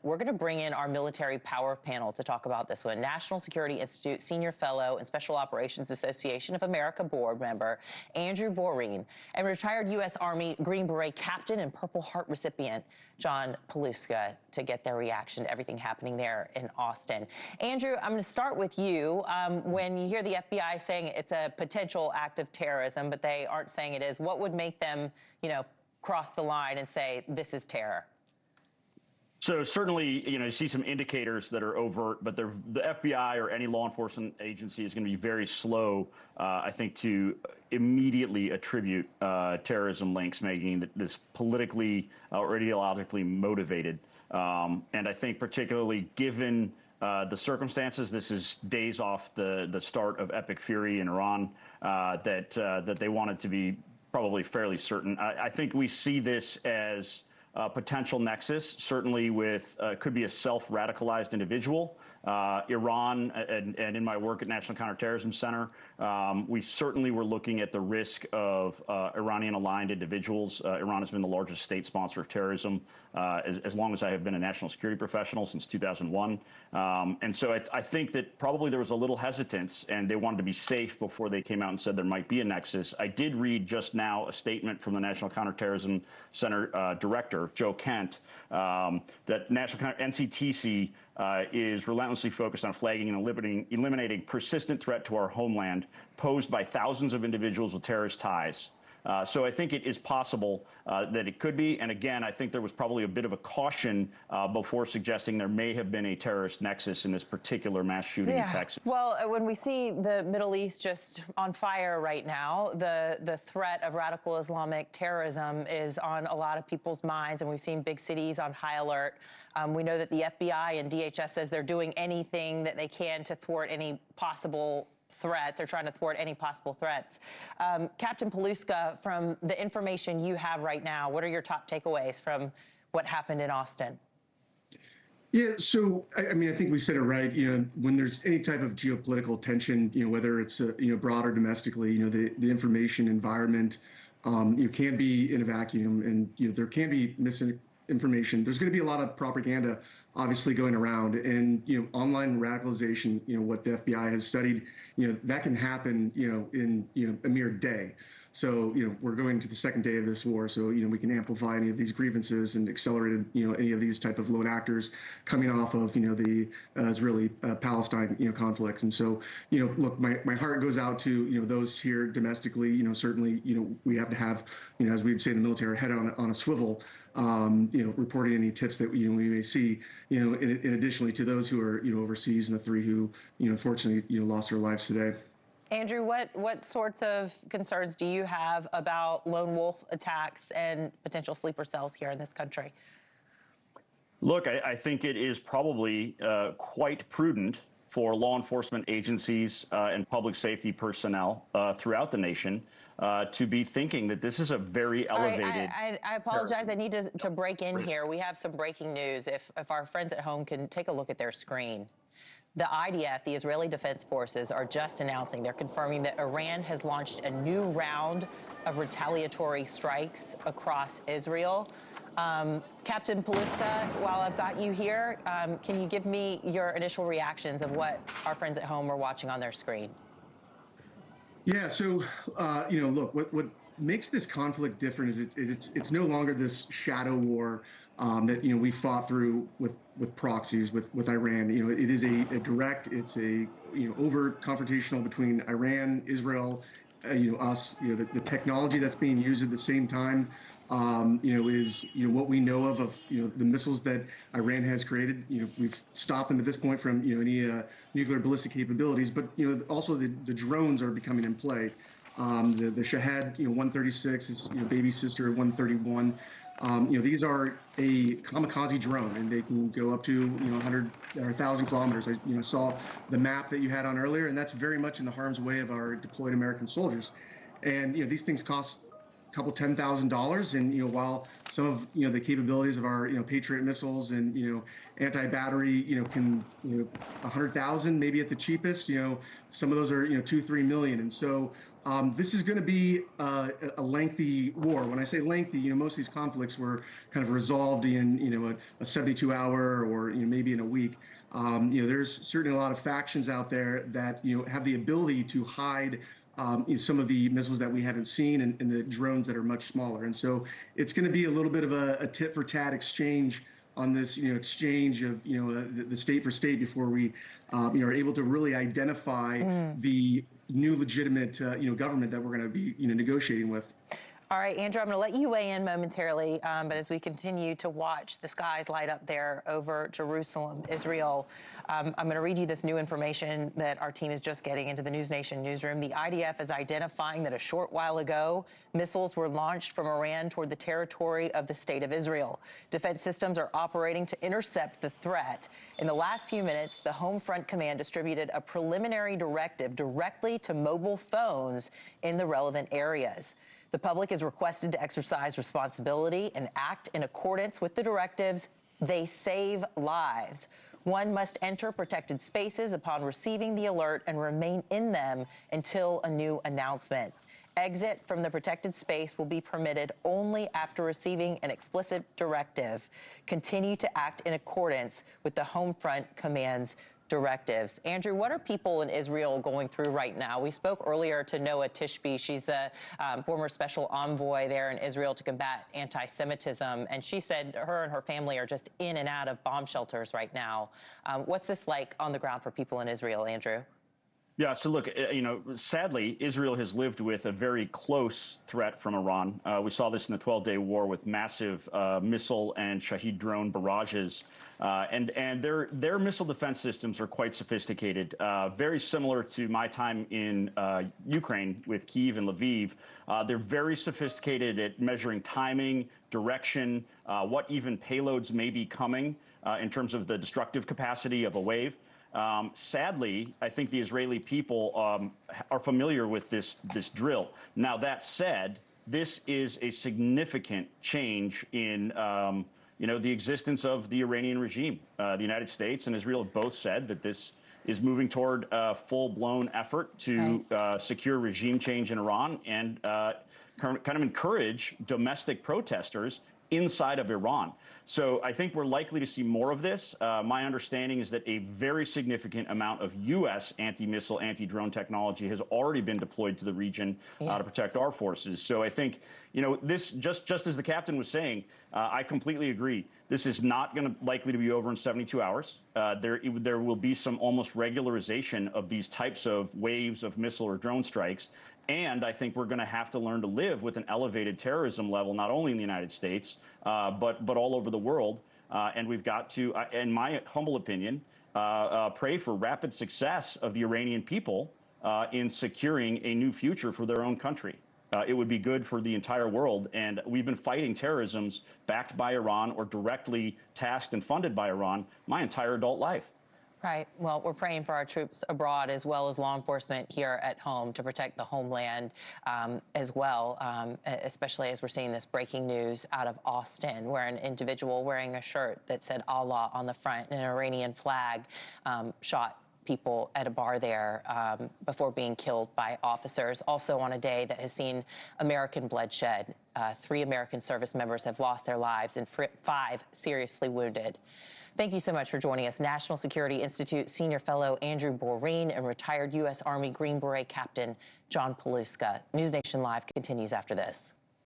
we're going to bring in our military power panel to talk about this one. National Security Institute Senior Fellow and Special Operations Association of America board member Andrew Borene and retired U.S. Army Green Beret captain and Purple Heart recipient John Paluska to get their reaction to everything happening there in Austin. Andrew, I'm going to start with you. When you hear the FBI saying it's a potential act of terrorism, but they aren't saying it is, what would make them, cross the line and say this is terror? So certainly, you see some indicators that are overt, but the FBI or any law enforcement agency is going to be very slow, I think, to immediately attribute terrorism links, making this politically or ideologically motivated. And I think particularly given the circumstances, this is days off the start of Epic Fury in Iran, that they wanted to be probably fairly certain. I think we see this as a potential nexus, certainly with could be a self-radicalized individual. Iran, and in my work at National Counterterrorism Center, we certainly were looking at the risk of Iranian-aligned individuals. Iran has been the largest state sponsor of terrorism as long as I have been a national security professional, since 2001. And so I think that probably there was a little hesitance, and they wanted to be safe before they came out and said there might be a nexus. I did read just now a statement from the National Counterterrorism Center director, Joe Kent, that NCTC is relentlessly focused on flagging and eliminating persistent threat to our homeland posed by thousands of individuals with terrorist ties. So I think it is possible that it could be. And again, I think there was probably a bit of a caution before suggesting there may have been a terrorist nexus in this particular mass shooting in Texas. Well, when we see the Middle East just on fire right now, the threat of radical Islamic terrorism is on a lot of people's minds, and we've seen big cities on high alert. We know that the FBI and DHS says they're doing anything that they can to thwart any possible threats, or trying to thwart any possible threats. Captain Paluska, from the information you have right now, what are your top takeaways from what happened in Austin? Yeah, so I mean, I think we said it right. When there's any type of geopolitical tension, whether it's broad or domestically, the information environment, can't be in a vacuum, and there can be misinformation. There's going to be a lot of propaganda, obviously, going around, and online radicalization. What the FBI has studied, that can happen, in a mere day. So, we're going to the second day of this war, so, we can amplify any of these grievances and accelerate, any of these type of lone actors coming off of, the Israeli-Palestine, conflict. And so, look, my heart goes out to, those here domestically. Certainly, we have to have, as we'd say in the military, head on a swivel, reporting any tips that, we may see, in additionally to those who are, overseas, and the three who, unfortunately, lost their lives today. Andrew, what sorts of concerns do you have about lone wolf attacks and potential sleeper cells here in this country? Look, I think it is probably quite prudent for law enforcement agencies and public safety personnel throughout the nation to be thinking that this is a very elevated. I apologize. I need to break in here. We have some breaking news. If our friends at home can take a look at their screen. The IDF, the Israeli Defense Forces, are just announcing, they're confirming that Iran has launched a new round of retaliatory strikes across Israel. Captain Paluska, while I've got you here, can you give me your initial reactions of what our friends at home are watching on their screen? Yeah, so, look, what makes this conflict different is it's no longer this shadow war that we fought through with proxies with Iran. It is a direct, it's a overt confrontational between Iran, Israel, us. The technology that's being used at the same time, is what we know of the missiles that Iran has created. We've stopped them at this point from any nuclear ballistic capabilities, but also the drones are becoming in play. The Shahed 136 is baby sister 131. These are a kamikaze drone, and they can go up to 100 or 1,000 kilometers. I saw the map that you had on earlier, and that's very much in the harm's way of our deployed American soldiers. And these things cost a couple $10,000, and while some of the capabilities of our Patriot missiles and anti-battery can 100,000 maybe at the cheapest, some of those are 2-3 million. And so this is going to be a lengthy war. When I say lengthy, most of these conflicts were kind of resolved in, a 72-hour or maybe in a week. There's certainly a lot of factions out there that have the ability to hide some of the missiles that we haven't seen and the drones that are much smaller. And so it's going to be a little bit of a tit for tat exchange on this, exchange of, the state for state before we, are able to really identify the new legitimate, government that we're going to be, negotiating with. All right, Andrew, I'm going to let you weigh in momentarily, but as we continue to watch the skies light up there over Jerusalem, Israel, I'm going to read you this new information that our team is just getting into the NewsNation newsroom. The IDF is identifying that a short while ago, missiles were launched from Iran toward the territory of the State of Israel. Defense systems are operating to intercept the threat. In the last few minutes, the Home Front Command distributed a preliminary directive directly to mobile phones in the relevant areas. The public is requested to exercise responsibility and act in accordance with the directives. They save lives. One must enter protected spaces upon receiving the alert and remain in them until a new announcement. Exit from the protected space will be permitted only after receiving an explicit directive. Continue to act in accordance with the Home Front Command's directives. Andrew, what are people in Israel going through right now? We spoke earlier to Noah Tishby. She's the former special envoy there in Israel to combat anti-Semitism. And she said her and her family are just in and out of bomb shelters right now. What's this like on the ground for people in Israel, Andrew? Yeah, so look, sadly, Israel has lived with a very close threat from Iran. We saw this in the 12-day war with massive missile and Shahed drone barrages. And their missile defense systems are quite sophisticated, very similar to my time in Ukraine with Kyiv and Lviv. They're very sophisticated at measuring timing, direction, what even payloads may be coming in terms of the destructive capacity of a wave. Sadly, I think the Israeli people are familiar with this drill. Now, that said, this is a significant change in the existence of the Iranian regime. The United States and Israel have both said that this is moving toward a full-blown effort to secure regime change in Iran and kind of encourage domestic protesters inside of Iran. So I think we're likely to see more of this. My understanding is that a very significant amount of U.S. anti-missile, anti-drone technology has already been deployed to the region to protect our forces. So I think, this, just as the captain was saying, I completely agree. This is not likely to be over in 72 hours. There will be some almost regularization of these types of waves of missile or drone strikes. And I think we're going to have to learn to live with an elevated terrorism level, not only in the United States, but all over the world. And we've got to, in my humble opinion, pray for rapid success of the Iranian people in securing a new future for their own country. It would be good for the entire world. And we've been fighting terrorisms backed by Iran or directly tasked and funded by Iran my entire adult life. Right. Well, we're praying for our troops abroad as well as law enforcement here at home to protect the homeland as well, especially as we're seeing this breaking news out of Austin, where an individual wearing a shirt that said Allah on the front and an Iranian flag shot people at a bar there before being killed by officers. Also on a day that has seen American bloodshed. 3 American service members have lost their lives and 5 seriously wounded. Thank you so much for joining us, National Security Institute Senior Fellow Andrew Borene and retired U.S. Army Green Beret Captain John Paluska. NewsNation Live continues after this.